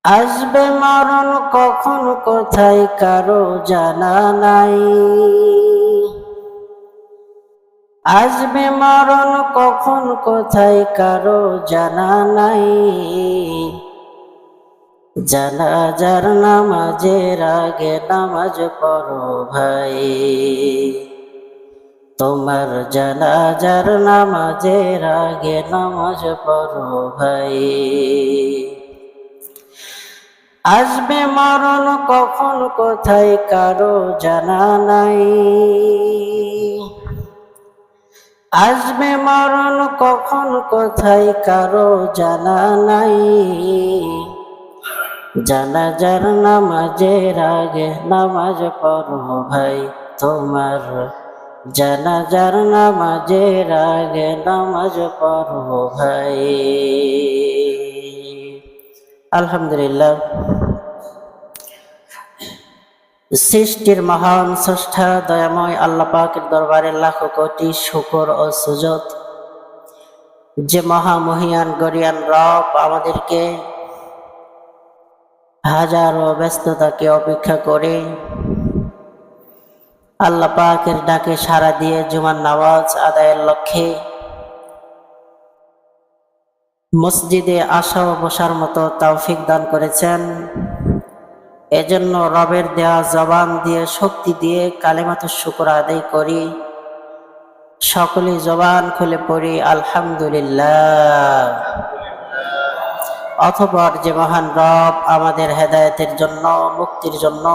আসবে মরণ কখন কোথায় কারো জানা নাই। আসবে মরণ কখন কোথায় কারো জানা নাই। জানাজার নামাজের আগে নামাজ পড়ো ভাই। তোমার জানাজার নামাজের আগে নামাজ পড়ো ভাই। আসবে মরণ কখন কোথায় কারো জানা নাই। আসবে মরণ কখন কোথায় কারো জানা নাই। জানাজার নামাজের আগে নামাজ পড়ো ভাই। তোমার জানাজার নামাজের আগে নামাজ পড়ো ভাই। আলহামদুলিল্লাহ, সৃষ্টির মহান স্রষ্টা দয়াময় আল্লাহ পাকের দরবারে লাখো কোটি শুকর ও সুজুদ, যে মহামহিয়ান গরিয়ান রব আমাদেরকে হাজারো ব্যস্ততাকে অপেক্ষা করে আল্লাহ পাকের ডাকে সাড়া দিয়ে জুমার নামাজ আদায়ের লক্ষ্যে মসজিদে আসা ও বসার মতো তৌফিক দান করেছেন। এজন্য রবের দেওয়া জবান দিয়ে শক্তি দিয়ে কালেমাতুশ শুকর আদায় করি। সকলে জবান খুলে পড়ি আলহামদুলিল্লাহ। অতঃপর যে মহান রব আমাদের হেদায়েতের জন্য, মুক্তির জন্য